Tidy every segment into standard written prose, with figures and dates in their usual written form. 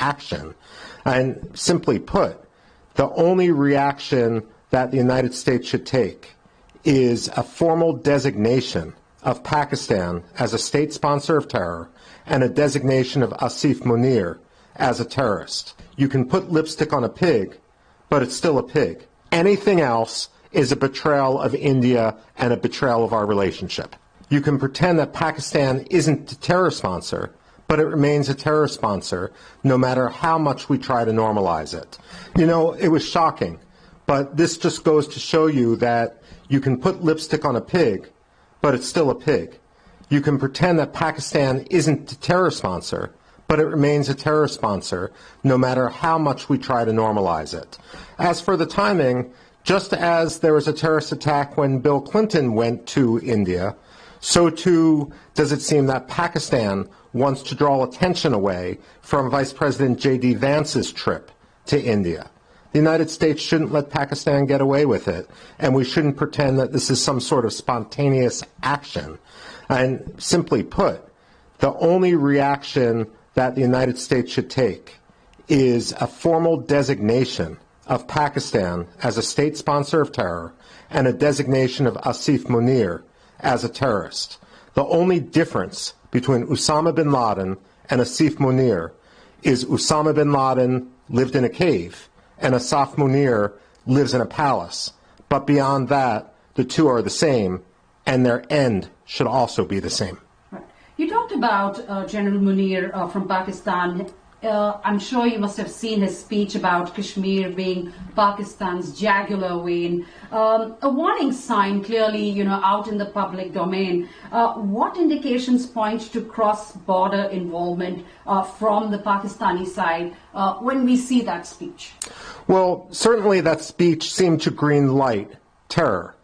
action. And simply put, the only reaction that the United States should take is a formal designation of Pakistan as a state sponsor of terror and a designation of Asif Munir as a terrorist. You can put lipstick on a pig, but it's still a pig. Anything else is a betrayal of India and a betrayal of our relationship. You can pretend that Pakistan isn't a terror sponsor, but it remains a terror sponsor no matter how much we try to normalize it. You know, it was shocking, but this just goes to show you that you can put lipstick on a pig, but it's still a pig. You can pretend that Pakistan isn't a terror sponsor, but it remains a terror sponsor no matter how much we try to normalize it. As for the timing, just as there was a terrorist attack when Bill Clinton went to India, so too does it seem that Pakistan wants to draw attention away from Vice President J.D. Vance's trip to India. The United States shouldn't let Pakistan get away with it, and we shouldn't pretend that this is some sort of spontaneous action. And simply put, the only reaction that the United States should take is a formal designation of Pakistan as a state sponsor of terror and a designation of Asif Munir as a terrorist. The only difference between Osama bin Laden and Asif Munir is Osama bin Laden lived in a cave and Asif Munir lives in a palace. But beyond that, the two are the same, and their end should also be the same. Right. You talked about General Munir from Pakistan. I'm sure you must have seen his speech about Kashmir being Pakistan's jugular vein. A warning sign clearly, out in the public domain. What indications point to cross-border involvement from the Pakistani side when we see that speech? Well, certainly that speech seemed to green light terror.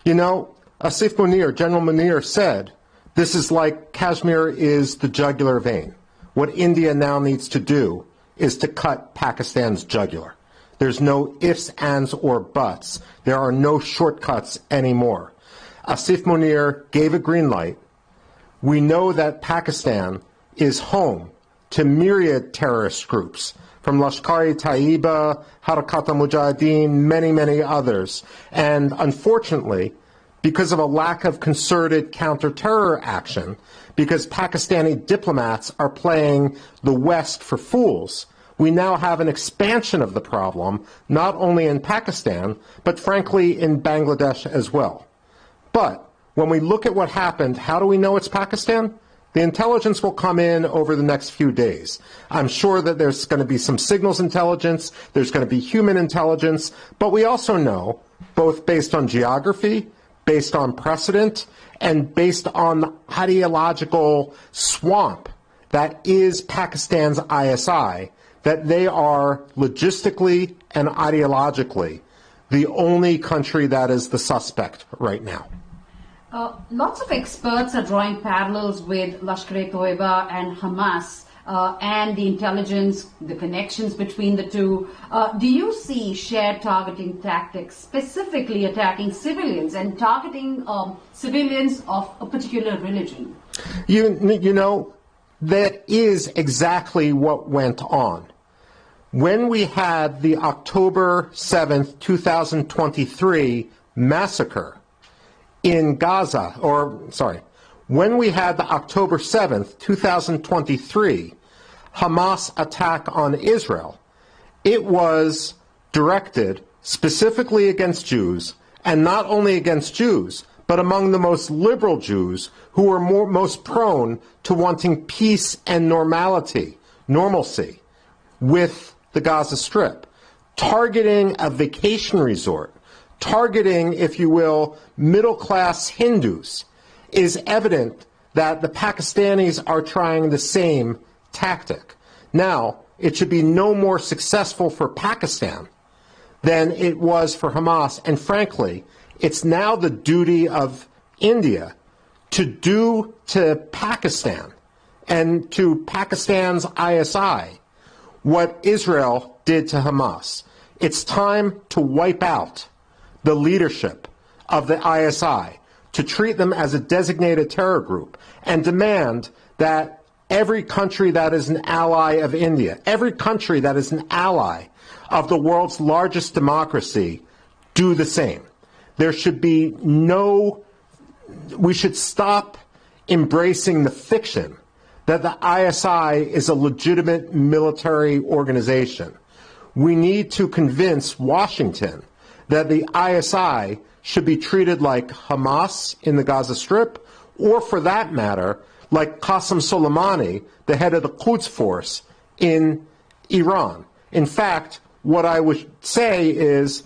Asif Munir, General Munir said, this is like Kashmir is the jugular vein. What India now needs to do is to cut Pakistan's jugular. There's no ifs, ands, or buts. There are no shortcuts anymore. Asif Munir gave a green light. We know that Pakistan is home to myriad terrorist groups, from Lashkar-e-Taiba, Harakat al-Mujahideen, many, many others. And unfortunately, because of a lack of concerted counter-terror action, because Pakistani diplomats are playing the West for fools, we now have an expansion of the problem, not only in Pakistan, but frankly in Bangladesh as well. But when we look at what happened, how do we know it's Pakistan? The intelligence will come in over the next few days. I'm sure that there's going to be some signals intelligence, there's going to be human intelligence, but we also know, both based on geography, based on precedent, and based on the ideological swamp that is Pakistan's ISI, that they are logistically and ideologically the only country that is the suspect right now. Lots of experts are drawing parallels with Lashkar-e-Taiba and Hamas and the intelligence, the connections between the two. Do you see shared targeting tactics, specifically attacking civilians and targeting civilians of a particular religion? You know, that is exactly what went on. When we had the October 7th, 2023 massacre in Gaza, when we had the October 7th, 2023 Hamas attack on Israel, it was directed specifically against Jews, and not only against Jews, but among the most liberal Jews who were most prone to wanting peace and normalcy with the Gaza Strip, targeting a vacation resort, targeting, if you will, middle-class Hindus, is evident that the Pakistanis are trying the same tactic. Now, it should be no more successful for Pakistan than it was for Hamas, and frankly, it's now the duty of India to do to Pakistan and to Pakistan's ISI what Israel did to Hamas. It's time to wipe out the leadership of the ISI, to treat them as a designated terror group, and demand that every country that is an ally of India, every country that is an ally of the world's largest democracy, do the same. There should be we should stop embracing the fiction that the ISI is a legitimate military organization. We need to convince Washington that the ISI should be treated like Hamas in the Gaza Strip, or for that matter, like Qasem Soleimani, the head of the Quds Force in Iran. In fact, what I would say is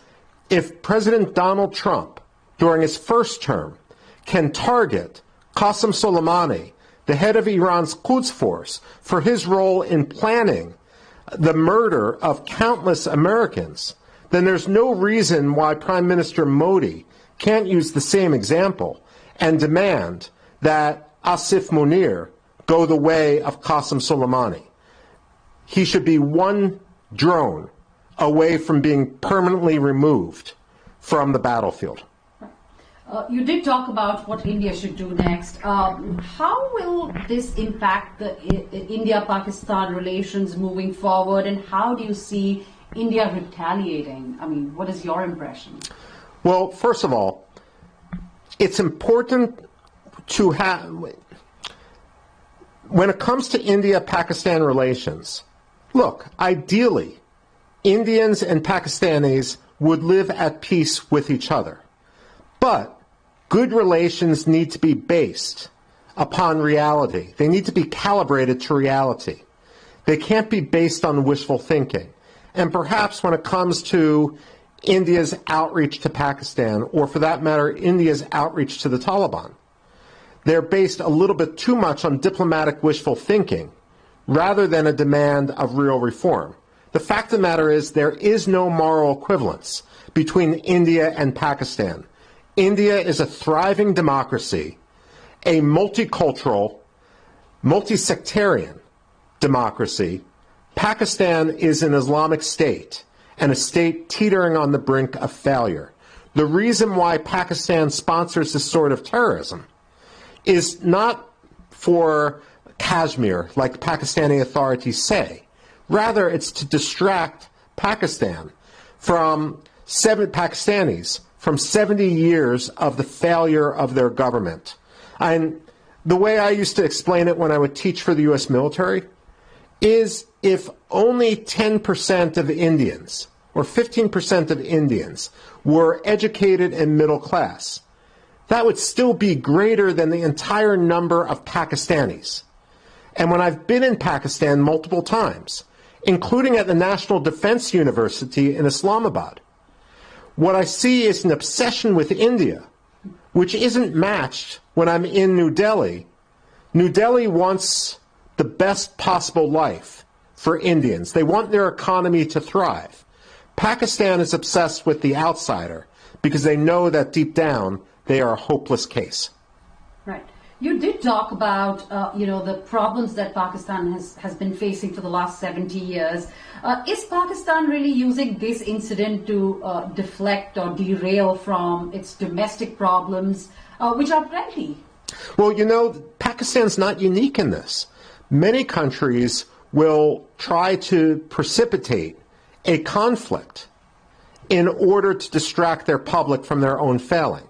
if President Donald Trump, during his first term, can target Qasem Soleimani, the head of Iran's Quds Force, for his role in planning the murder of countless Americans, then there's no reason why Prime Minister Modi can't use the same example and demand that Asif Munir go the way of Qasem Soleimani. He should be one drone away from being permanently removed from the battlefield. You did talk about what India should do next. How will this impact the India-Pakistan relations moving forward, and how do you see India retaliating? I mean, what is your impression? Well, first of all, it's important to have, when it comes to India-Pakistan relations, look, ideally, Indians and Pakistanis would live at peace with each other. But good relations need to be based upon reality. They need to be calibrated to reality. They can't be based on wishful thinking. And perhaps when it comes to India's outreach to Pakistan, or for that matter, India's outreach to the Taliban, they're based a little bit too much on diplomatic wishful thinking rather than a demand of real reform. The fact of the matter is there is no moral equivalence between India and Pakistan. India is a thriving democracy, a multicultural, multi-sectarian democracy. Pakistan is an Islamic state and a state teetering on the brink of failure. The reason why Pakistan sponsors this sort of terrorism is not for Kashmir, like Pakistani authorities say. Rather, it's to distract Pakistanis from 70 years of the failure of their government. And the way I used to explain it when I would teach for the U.S. military is if only 10% of Indians or 15% of Indians were educated and middle class, that would still be greater than the entire number of Pakistanis. And when I've been in Pakistan multiple times, including at the National Defense University in Islamabad, what I see is an obsession with India, which isn't matched when I'm in New Delhi. New Delhi wants the best possible life for Indians. They want their economy to thrive. Pakistan is obsessed with the outsider because they know that deep down they are a hopeless case. Right. You did talk about, the problems that Pakistan has been facing for the last 70 years. Is Pakistan really using this incident to deflect or derail from its domestic problems, which are plenty? Well, Pakistan's not unique in this. Many countries will try to precipitate a conflict in order to distract their public from their own failing.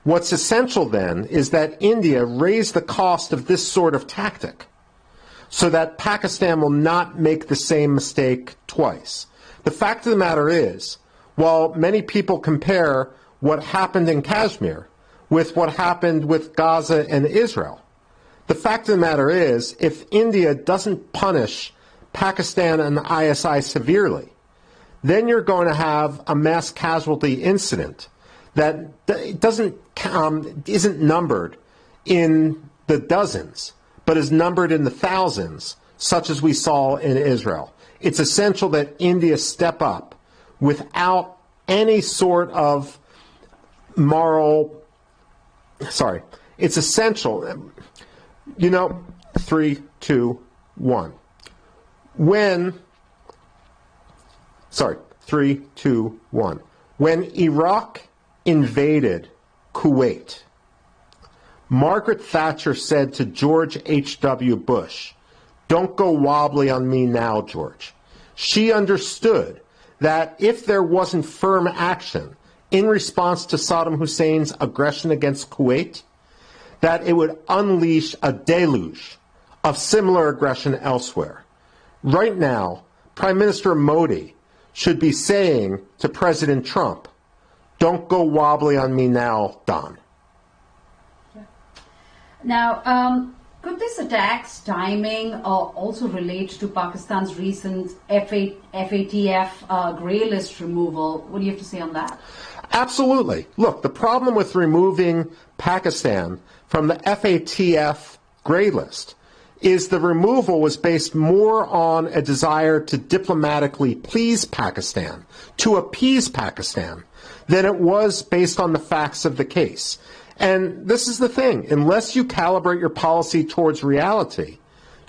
What's essential then is that India raise the cost of this sort of tactic so that Pakistan will not make the same mistake twice. The fact of the matter is, while many people compare what happened in Kashmir with what happened with Gaza and Israel, the fact of the matter is, if India doesn't punish Pakistan and the ISI severely, then you're going to have a mass casualty incident that isn't numbered in the dozens, but is numbered in the thousands, such as we saw in Israel. It's essential that India step up without any sort of it's essential. 3, 2, 1. 3, 2, 1. When Iraq invaded Kuwait, Margaret Thatcher said to George H.W. Bush, "Don't go wobbly on me now, George." She understood that if there wasn't firm action in response to Saddam Hussein's aggression against Kuwait, that it would unleash a deluge of similar aggression elsewhere. Right now, Prime Minister Modi should be saying to President Trump, "Don't go wobbly on me now, Don." Now, could this attack's timing also relate to Pakistan's recent FATF grey list removal? What do you have to say on that? Absolutely. Look, the problem with removing Pakistan from the FATF grey list is the removal was based more on a desire to diplomatically please Pakistan, to appease Pakistan, than it was based on the facts of the case. And this is the thing, unless you calibrate your policy towards reality,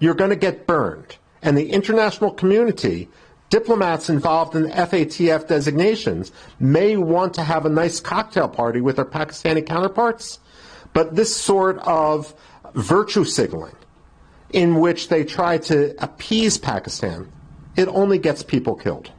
you're going to get burned. And the international community, diplomats involved in FATF designations, may want to have a nice cocktail party with their Pakistani counterparts, but this sort of virtue signaling in which they try to appease Pakistan, it only gets people killed.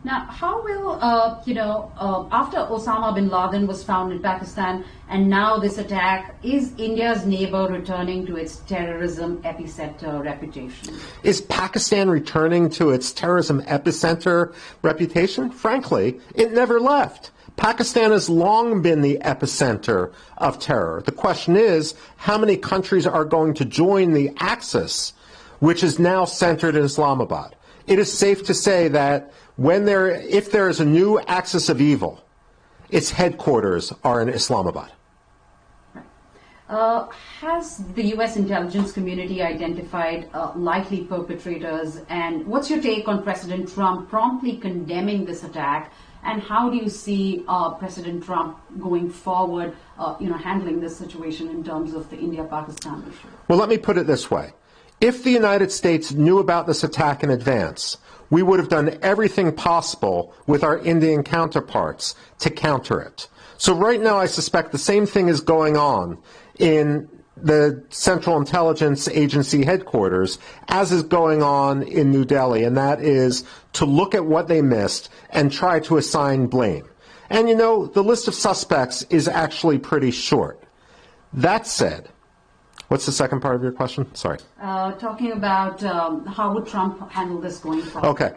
Now, how will, after Osama bin Laden was found in Pakistan and now this attack, is India's neighbor returning to its terrorism epicenter reputation? Is Pakistan returning to its terrorism epicenter reputation? Frankly, it never left. Pakistan has long been the epicenter of terror. The question is, how many countries are going to join the axis, which is now centered in Islamabad? It is safe to say that if there is a new axis of evil, its headquarters are in Islamabad. Has the U.S. intelligence community identified likely perpetrators? And what's your take on President Trump promptly condemning this attack? And how do you see President Trump going forward, handling this situation in terms of the India-Pakistan issue? Well, let me put it this way. If the United States knew about this attack in advance, we would have done everything possible with our Indian counterparts to counter it. So right now I suspect the same thing is going on in the Central Intelligence Agency headquarters as is going on in New Delhi, and that is to look at what they missed and try to assign blame. And the list of suspects is actually pretty short. That said, what's the second part of your question? Sorry. Talking about how would Trump handle this going forward? Okay.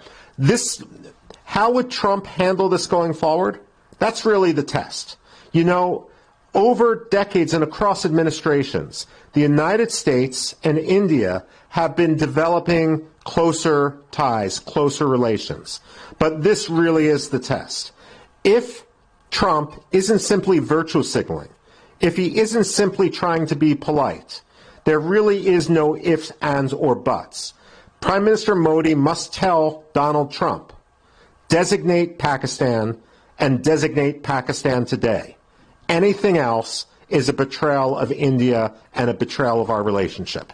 How would Trump handle this going forward? That's really the test. Over decades and across administrations, the United States and India have been developing closer ties, closer relations. But this really is the test. If Trump isn't simply virtue signaling, if he isn't simply trying to be polite, there really is no ifs, ands, or buts. Prime Minister Modi must tell Donald Trump, designate Pakistan and designate Pakistan today. Anything else is a betrayal of India and a betrayal of our relationship.